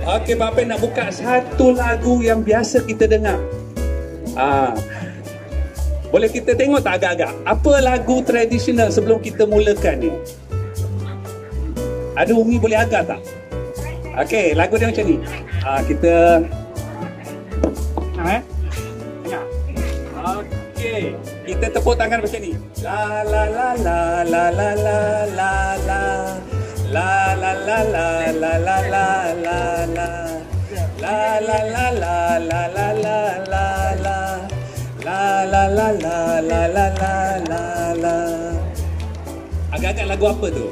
Okey, Pak Pen nak buka satu lagu yang biasa kita dengar. Boleh kita tengok tak agak-agak? Apa lagu tradisional sebelum kita mulakan ni? Ada Umi boleh agak tak? Okey, lagu dia macam ni. Kita Okey, kita tepuk tangan macam ni. La la la la la la la la la. La la la la la la la la la. La la la la la la la la la. La la la la la la la la la. Agak-agak lagu apa tu?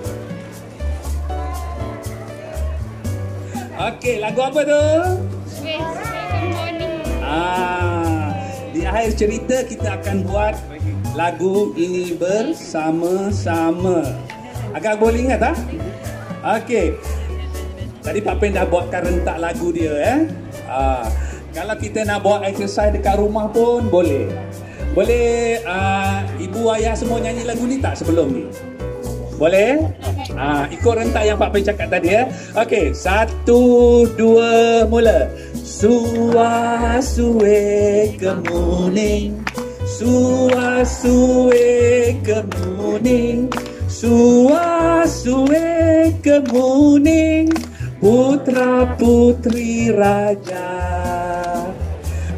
Okey, lagu apa tu? Di akhir cerita kita akan buat lagu ini bersama-sama. Agak boleh ingat tak? Okey. Tadi Pak Pen dah buatkan rentak lagu dia kalau kita nak buat exercise dekat rumah pun boleh. Boleh ibu ayah semua nyanyi lagu ni tak sebelum ni? Boleh? Ikut rentak yang Pak Pen cakap tadi ya. Okey, 1, 2, mula. Suwe kemuning, suwe kemuning, suwe kemuning, putra putri raja.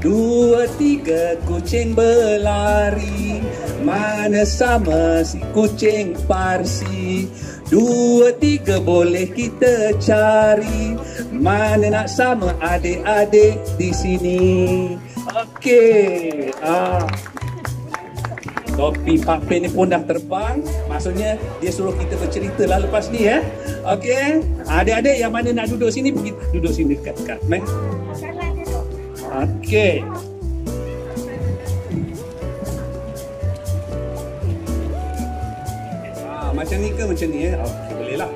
2, 3 kucing berlari, mana sama si kucing Parsi. 2, 3 boleh kita cari, mana nak sama adik-adik di sini. Okey. Topi Pak Pen ni pun dah terbang. Maksudnya dia suruh kita bercerita lah lepas ni ya. Okey. Adik-adik yang mana nak duduk sini, pergi duduk sini dekat-dekat. Okey. Macam ni ke macam ni ya? Okey, boleh lah.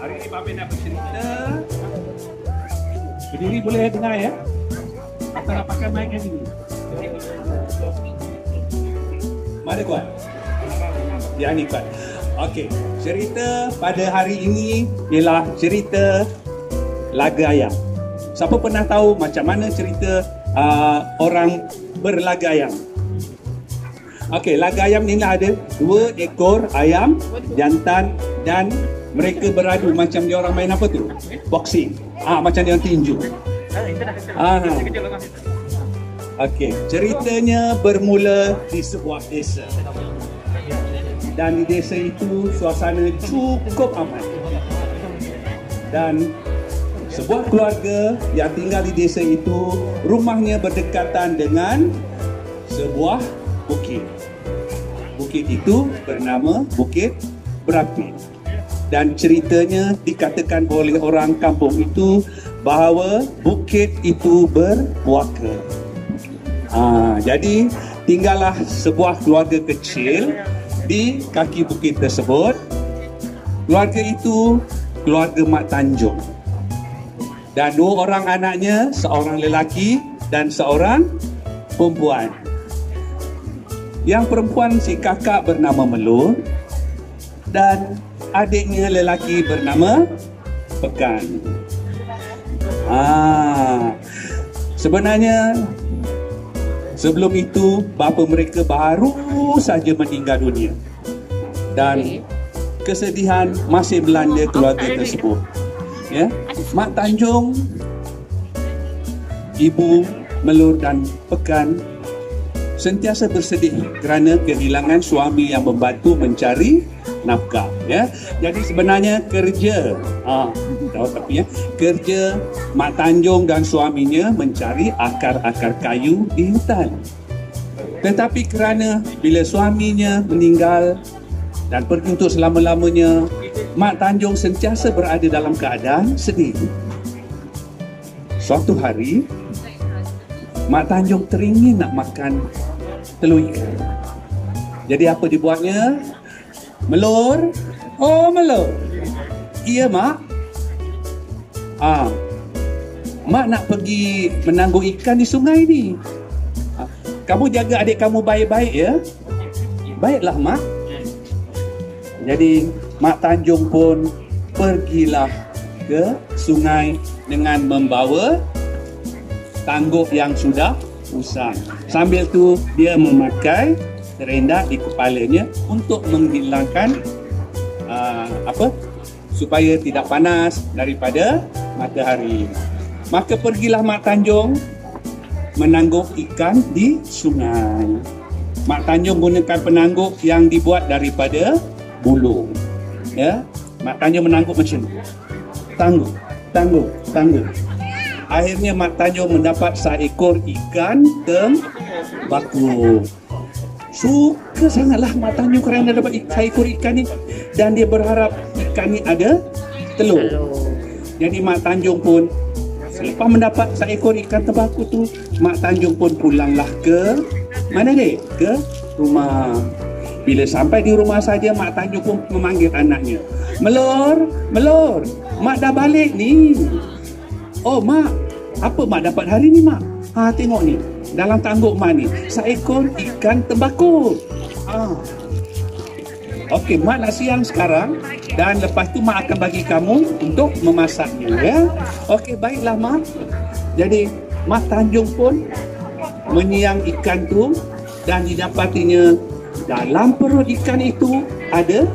Hari ni Pak Pen nak bercerita. Berdiri boleh dengar ya? Atau nak pakai mic yang ni? Mana kuat? Yang ni kuat. Okey, cerita pada hari ini ialah cerita laga ayam. Siapa pernah tahu macam mana cerita orang berlaga ayam? Okey, laga ayam ni lah ada 2 ekor ayam jantan dan mereka beradu macam dia orang main apa tu? Boxing. Macam dia orang tinju. Okey, ceritanya bermula di sebuah desa. Dan di desa itu suasana cukup aman. Dan sebuah keluarga yang tinggal di desa itu, rumahnya berdekatan dengan sebuah bukit. Bukit itu bernama Bukit Berapi. Dan ceritanya dikatakan oleh orang kampung itu bahawa bukit itu berpuaka. Jadi tinggallah sebuah keluarga kecil di kaki bukit tersebut. Keluarga itu keluarga Mak Tanjung. Dan 2 orang anaknya, seorang lelaki dan seorang perempuan. Yang perempuan si kakak bernama Melur dan adiknya lelaki bernama Pekan. Sebenarnya sebelum itu bapa mereka baru saja meninggal dunia. Dan kesedihan masih melanda keluarga tersebut. Ya, Mak Tanjung, Ibu Melur dan Pekan sentiasa bersedih kerana kehilangan suami yang membantu mencari nafkah. Ya, jadi sebenarnya kerja, kerja Mak Tanjung dan suaminya mencari akar-akar kayu di hutan. Tetapi kerana bila suaminya meninggal dan pergi untuk selama-lamanya, Mak Tanjung sentiasa berada dalam keadaan sedih. Suatu hari, Mak Tanjung teringin nak makan telur ikan. Jadi apa dibuatnya? Melur. Oh, Melur. Iya, Mak. Mak nak pergi menanggung ikan di sungai ni. Kamu jaga adik kamu baik-baik ya. Baiklah mak. Jadi Mak Tanjung pun pergilah ke sungai dengan membawa tangguh yang sudah usang. Sambil tu dia memakai terendak di kepalanya untuk menghilangkan supaya tidak panas daripada matahari. Maka pergilah Mak Tanjung menangguk ikan di sungai. Mak Tanjung gunakan penangguk yang dibuat daripada bulu. Ya, Mak Tanjung menangguk macam ni. Tangguk. Akhirnya Mak Tanjung mendapat seekor ikan tembakau. Suka sangatlah Mak Tanjung kerana dapat seekor ikan ni, dan dia berharap ikan ni ada telur. Jadi Mak Tanjung pun selepas mendapat seekor ikan tembakau tu, Mak Tanjung pun pulanglah ke mana dek? Ke rumah. Bila sampai di rumah saja, Mak Tanjung pun memanggil anaknya. Melor, Mak dah balik ni. Oh Mak, apa Mak dapat hari ni Mak? Tengok ni, dalam tangguk Mak ni, seekor ikan tembakau. Okey, Mak nak siang sekarang, dan lepas tu Mak akan bagi kamu untuk memasaknya ya. Okey, baiklah Mak. Jadi Mak Tanjung pun menyiang ikan tu, dan didapatinya dalam perut ikan itu ada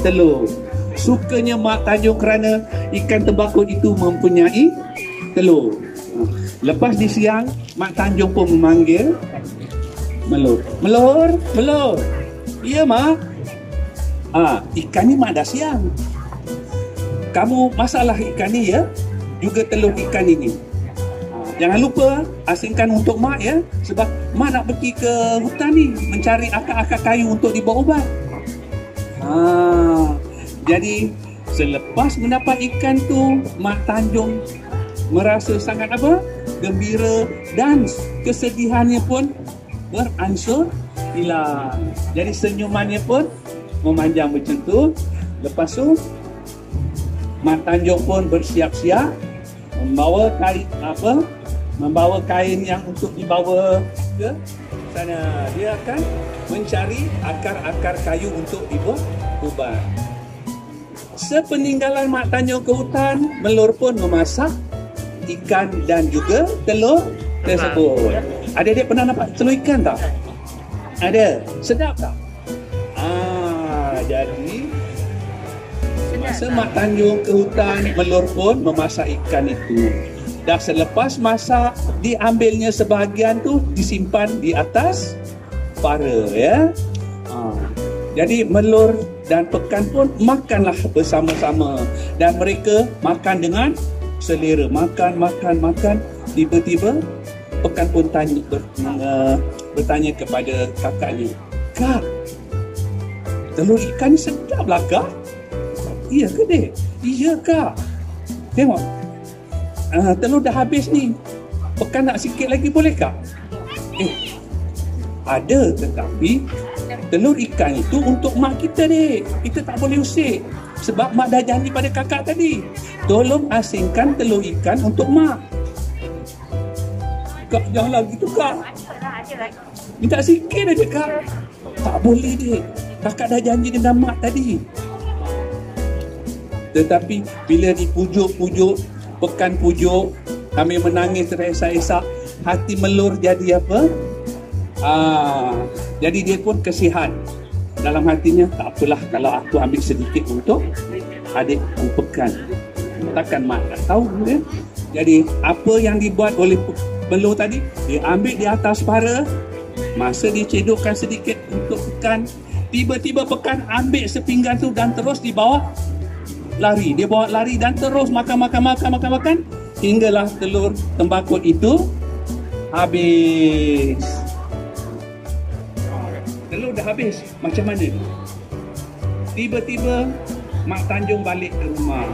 telur. Sukanya Mak Tanjung kerana ikan tembakau itu mempunyai telur. Lepas disiang, Mak Tanjung pun memanggil Melor. Ya Mak. Ikan ni Mak dah siang. Kamu masalah ikan ni ya, juga telur ikan ini. Jangan lupa asingkan untuk Mak ya, sebab Mak nak pergi ke hutan ni mencari akar-akar kayu untuk dibuat ubat. Jadi selepas mendapat ikan tu, Mak Tanjung merasa sangat gembira, dan kesedihannya pun beransur hilang. Jadi senyumannya pun memanjang macam tu. Lepas tu Mak Tanjung pun bersiap-siap membawa kain yang untuk dibawa ke sana. Dia akan mencari akar-akar kayu untuk dibuat ubat. Sepeninggalan Mak Tanjung ke hutan, Melor pun memasak ikan dan juga telur tersebut. Adik-adik pernah nampak telur ikan tak? Ada. Sedap tak? Jadi masa Mak Tanjung ke hutan, Melor pun memasak ikan itu. Dah selepas masak, diambilnya sebahagian tu disimpan di atas para ya. Jadi Melor dan Pekan pun makanlah bersama-sama, dan mereka makan dengan selera. Makan. Tiba-tiba Pekan pun bertanya kepada kakaknya, "Kak, telur ikan sedap lah Kak?" "Iya ke dek?" "Iya Kak. Tengok, telur dah habis ni. Pekan nak sikit lagi boleh Kak?" Ada, tetapi telur ikan itu untuk mak kita dek. Kita tak boleh usik, sebab mak dah janji pada kakak tadi. Tolong asingkan telur ikan untuk mak. Kak, janganlah gitu Kak. Minta sikit aja Kak. Tak boleh dek, kakak dah janji dengan mak tadi. Tetapi bila dipujuk-pujuk, Pekan pujuk, kami menangis teresak-esak, hati Melor jadi apa? Jadi dia pun kesihan. Dalam hatinya, tak apalah kalau aku ambil sedikit untuk adik Pekan. Takkan mak tak tahu ya? Jadi apa yang dibuat oleh Melor tadi, dia ambil di atas para. Masa dicedokkan sedikit untuk Pekan, tiba-tiba Pekan ambil sepinggan tu dan terus dibawa lari. Dia bawa lari dan terus makan hinggalah telur tembakau itu habis. Telur dah habis, macam mana? Tiba-tiba Mak Tanjung balik ke rumah.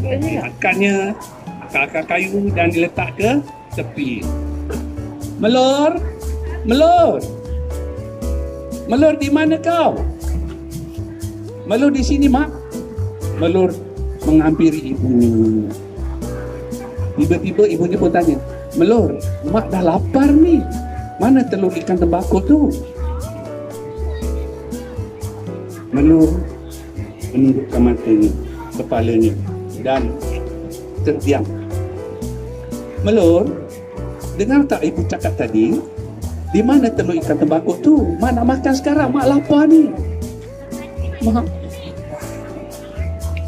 Makannya akar-akar kayu dan diletak ke tepi. Melor di mana kau? Melor di sini mak. Melor menghampiri ibunya. Tiba-tiba ibunya pun tanya, Melor, mak dah lapar ni. Mana telur ikan tembakau tu? Melur menundukkan matanya, kepalanya, dan terdiam. Melur, dengar tak ibu cakap tadi? Di mana telur ikan tembakau tu? Mak nak makan sekarang, mak lapar ni. Mak,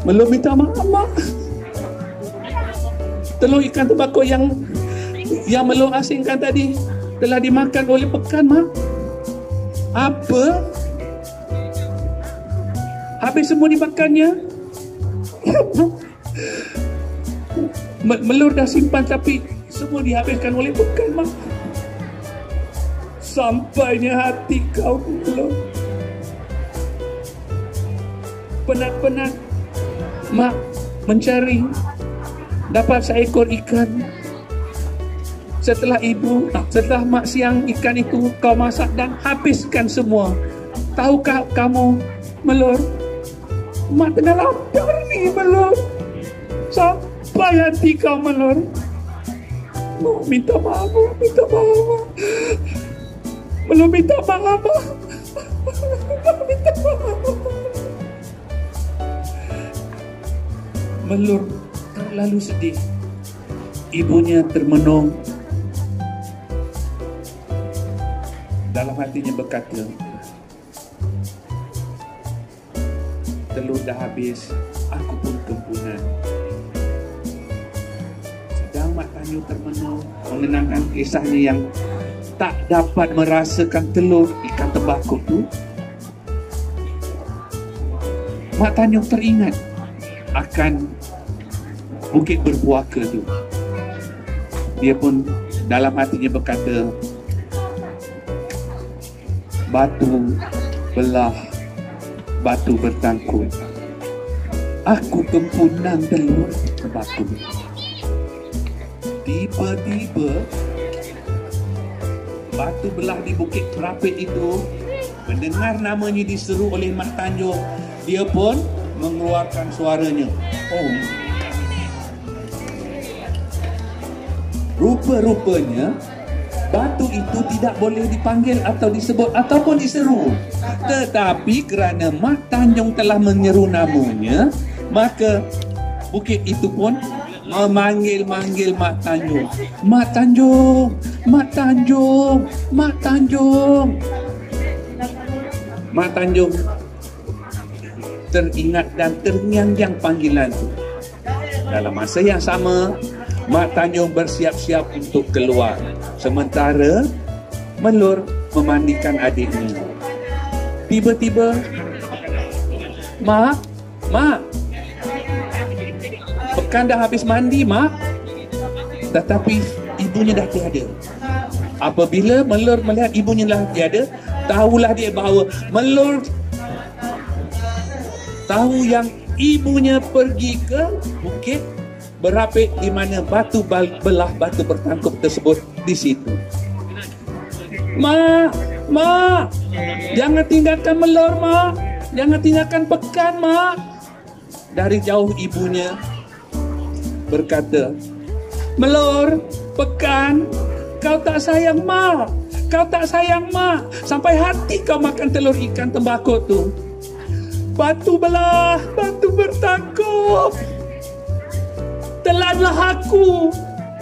Melur minta maaf, mak. Telur ikan tembakau yang Melur asingkan tadi telah dimakan oleh pekan, mak. Apa? Habis semua dimakannya? Melur dah simpan tapi semua dihabiskan oleh pekan, mak. Sampainya hati kau, Melur. Penat-penat mak mencari, dapat seekor ikan. Setelah mak siang ikan itu kau masak dan habiskan semua. Tahukah kamu, Melur, mak tengah lapar ni, Melur. Sampai hati kau, Melur. Minta maaf, minta maaf. Melur minta maaf. Minta maaf. Melur terlalu sedih. Ibunya termenung. Dalam hatinya berkata, telur dah habis, aku pun kempunan. Sedang Mak Tanjung termenung mengenangkan kisahnya yang tak dapat merasakan telur ikan tembakau tu, Mak Tanjung teringat akan bukit berpuaka tu. Dia pun dalam hatinya berkata, batu belah, batu bertangkut. Aku kempunan telur tembakau. Tiba-tiba batu belah di Bukit Rapit itu mendengar namanya diseru oleh Mak Tanjung. Dia pun mengeluarkan suaranya. Oh, rupa-rupanya batu itu tidak boleh dipanggil atau disebut ataupun diseru. Tetapi kerana Mak Tanjung telah menyeru namanya, maka bukit itu pun memanggil-manggil Mak Tanjung. Mak Tanjung, Mak Tanjung, Mak Tanjung. Mak Tanjung teringat dan terngiang-ngiang panggilan itu. Dalam masa yang sama, Mak Tanjung bersiap-siap untuk keluar. Sementara Melur memandikan adiknya. Tiba-tiba, Mak, Pekan dah habis mandi, Mak. Tetapi ibunya dah tiada. Apabila Melur melihat ibunya dah tiada, tahulah dia bahawa Melur tahu yang ibunya pergi ke Bukit Berapit di mana batu belah, batu bertangkup tersebut di situ. Mak, jangan tinggalkan Melur, Mak. Jangan tinggalkan Pekan, Mak. Dari jauh ibunya berkata, Melur, Pekan, kau tak sayang Mak. Kau tak sayang Mak. Sampai hati kau makan telur ikan tembakau tu. Batu belah, batu bertangkup. Telanlah aku,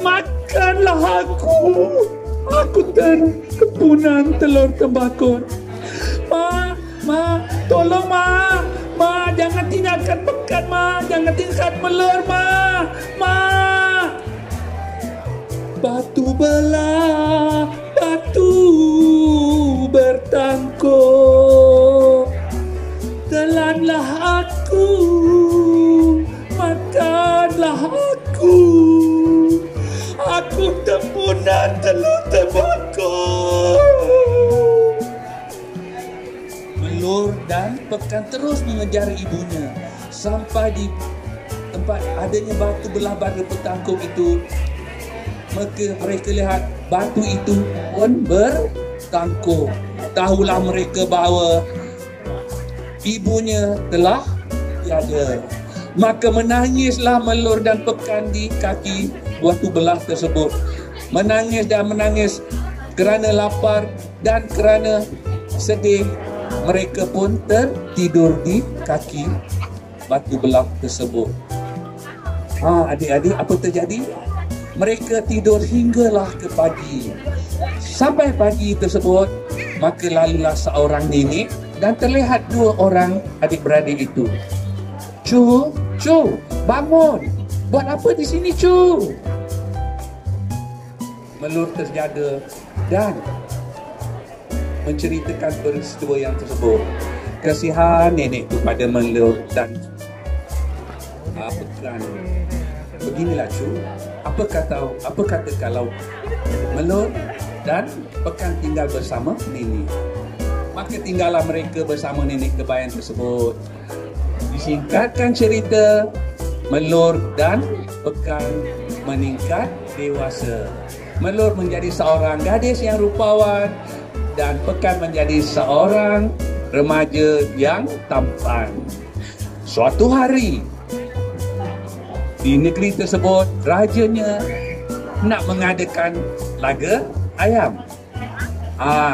makanlah aku. Aku terkepunan telur tembakau. Mak, tolong Mak. Mak, jangan tinggalkan Pekan, Mak. Jangan tinggalkan Melur, Mak. Batu belah, batu bertangkup. Telanlah aku, makanlah aku. Aku terpunan telur tembakau. Melur dan Pekan terus mengejar ibunya sampai di tempat adanya batu belah, batu bertangkup itu. Maka mereka lihat batu itu pun bertangkup. Tahulah mereka bahawa ibunya telah tiada. Maka menangislah Melur dan Pekan di kaki batu belah tersebut. Menangis dan menangis kerana lapar dan kerana sedih, mereka pun tertidur di kaki batu belah tersebut. Adik-adik, apa terjadi? Mereka tidur hinggalah ke pagi. Sampai pagi tersebut, maka lalulah seorang nenek dan terlihat dua orang adik-beradik itu. Cu, bangun. Buat apa di sini, Cu? Melur terjaga dan menceritakan peristiwa yang tersebut. Kasihan nenek itu pada Melur dan Pekan. Beginilah, Cu. Apa kata kalau Melur dan Pekan tinggal bersama nenek? Maka tinggallah mereka bersama nenek kebayan tersebut. Disingkatkan cerita, Melur dan Pekan meningkat dewasa. Melur menjadi seorang gadis yang rupawan dan Pekan menjadi seorang remaja yang tampan. Suatu hari di negeri tersebut, rajanya nak mengadakan laga ayam.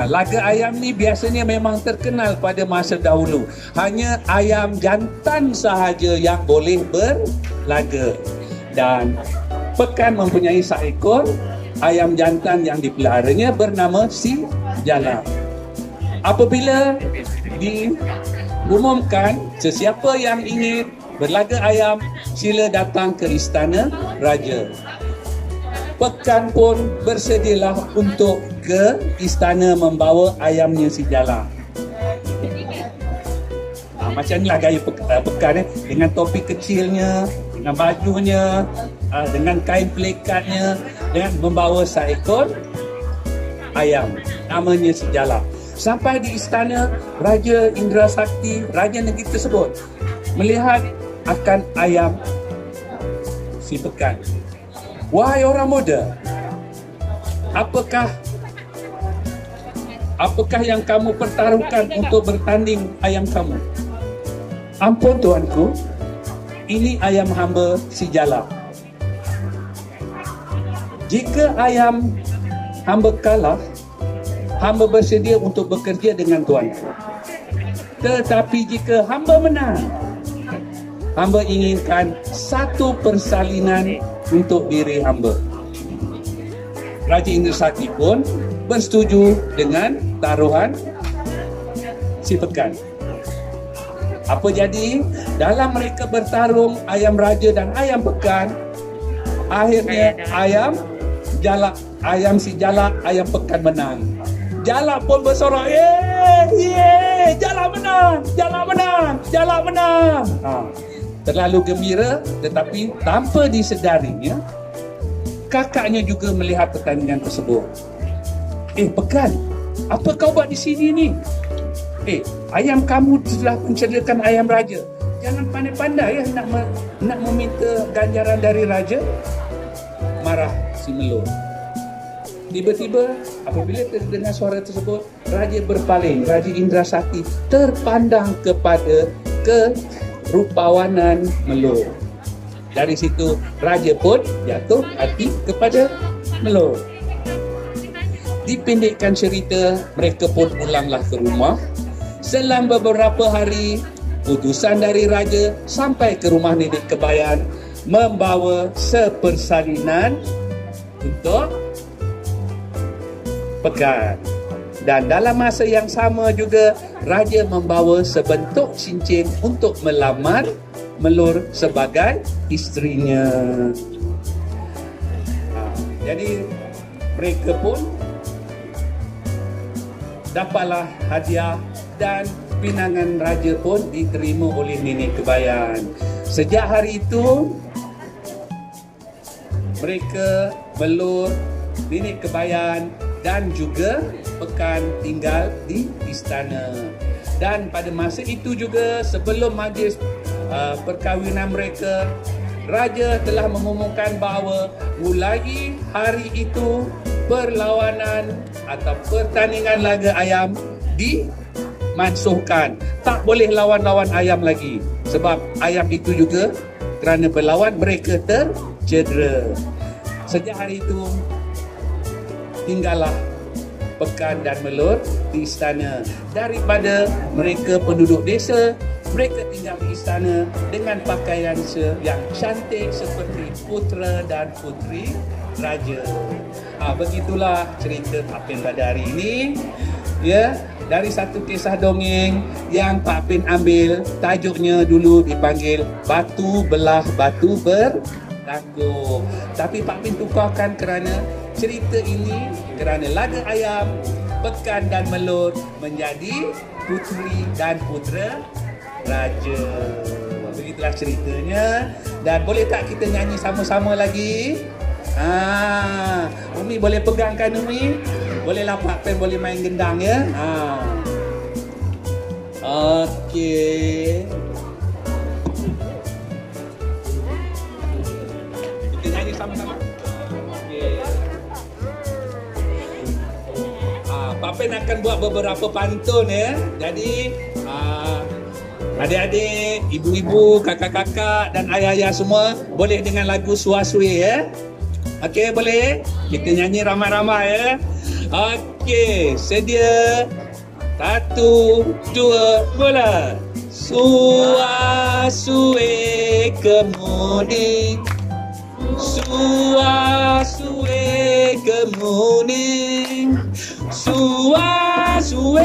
Laga ayam ni biasanya memang terkenal pada masa dahulu. Hanya ayam jantan sahaja yang boleh berlaga. Dan Pekan mempunyai seekor ayam jantan yang dipeliharanya bernama si Jala. Apabila diumumkan sesiapa yang ingin berlaga ayam, sila datang ke istana raja. Pekan pun bersedialah untuk ke istana membawa ayamnya si Jala. Macam inilah gaya Pekan dengan topi kecilnya, dengan bajunya, dengan kain pelekatnya, dengan membawa seekor ayam namanya si Jala. Sampai di istana Raja Indrasakti, raja negeri tersebut, melihat akan ayam si Pekan. Wahai orang muda, apakah yang kamu pertaruhkan untuk bertanding ayam kamu? Ampun tuanku, ini ayam hamba si Jala. Jika ayam hamba kalah, hamba bersedia untuk bekerja dengan tuanku. Tetapi jika hamba menang, hamba inginkan satu persalinan untuk diri hamba. Raja Indrasakti pun bersetuju dengan taruhan si Pekan. Apa jadi? Dalam mereka bertarung, ayam raja dan ayam Pekan, akhirnya ayam si Jala, ayam Pekan menang. Jala pun bersorak, Jala menang, Jala menang, Jala menang. Terlalu gembira, tetapi tanpa disedarinya, kakaknya juga melihat pertandingan tersebut. Pekan, apa kau buat di sini ni? Ayam kamu telah mencederakan ayam raja. Jangan pandai-pandai nak meminta ganjaran dari raja. Marah si Melur. Tiba-tiba apabila terdengar suara tersebut, raja berpaling. Raja Indrasakti terpandang kepada kerupawanan Melur. Dari situ raja pun jatuh hati kepada Melur. Dipendekkan cerita, mereka pun pulanglah ke rumah. Selang beberapa hari, utusan dari raja sampai ke rumah nenek kebayan membawa sepersalinan untuk Pekan. Dan dalam masa yang sama juga, raja membawa sebentuk cincin untuk melamar Melur sebagai isterinya. Jadi mereka pun dapatlah hadiah dan pinangan raja pun diterima oleh nenek kebayan. Sejak hari itu, mereka, Melur, nenek kebayan dan juga Pekan tinggal di istana. Dan pada masa itu juga, sebelum majlis perkahwinan mereka, raja telah mengumumkan bahawa mulai hari itu perlawanan atau pertandingan laga ayam dimansuhkan. Tak boleh lawan-lawan ayam lagi, sebab ayam itu juga kerana berlawan mereka tercedera. Sejak hari itu tinggallah pekan dan melur di istana. Daripada mereka penduduk desa, mereka tinggal di istana dengan pakaian yang cantik seperti putera dan puteri raja. Begitulah cerita Pak Pin pada hari ini. Ya, dari satu kisah dongeng yang Pak Pin ambil, tajuknya dulu dipanggil Batu Belah Batu Bertanggung. Tapi Pak Pin tukarkan kerana cerita ini, kerana laga ayam, pekan dan melur menjadi puteri dan putera raja. Begitulah ceritanya. Dan boleh tak kita nyanyi sama-sama lagi? Umi boleh pegangkan Umi? Bolehlah Pak Pin boleh main gendang ya? Okey. Kita nyanyi sama-sama. Okey. Pak Pin akan buat beberapa pantun ya. Jadi adik-adik, ibu-ibu, kakak-kakak dan ayah-ayah semua boleh dengan lagu Suasui ya. Okey, boleh? Kita nyanyi ramai-ramai ya. Okey, sedia. 1, 2, mula. Suasui kemuning, suasui kemuning, suasui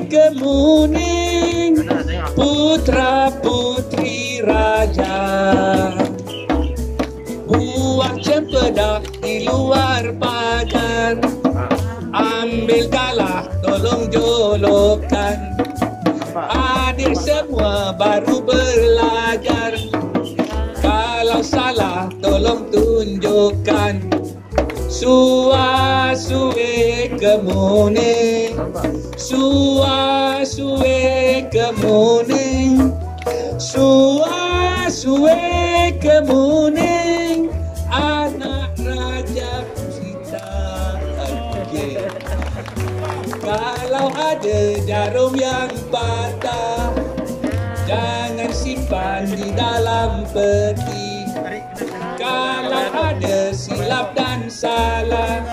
kemuning, putra putri raja. Buah cempedak di luar pagar, ambil galah tolong jolokan. Adik semua baru belajar, kalau salah tolong tunjukkan. Suasui kemuning, suasui kemuning, suasui kemuning, anak raja kita. Okay. Kalau ada jarum yang patah, jangan simpan di dalam peti. Kalau ada silap dan salah,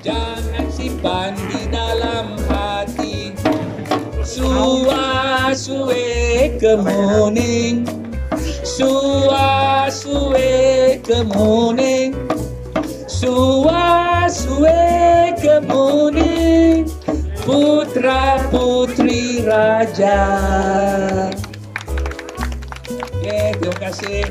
jangan simpan di dalam hati. Suasui kemuning, suasui kemuning, suasui kemuning, putra putri raja. Terima kasih.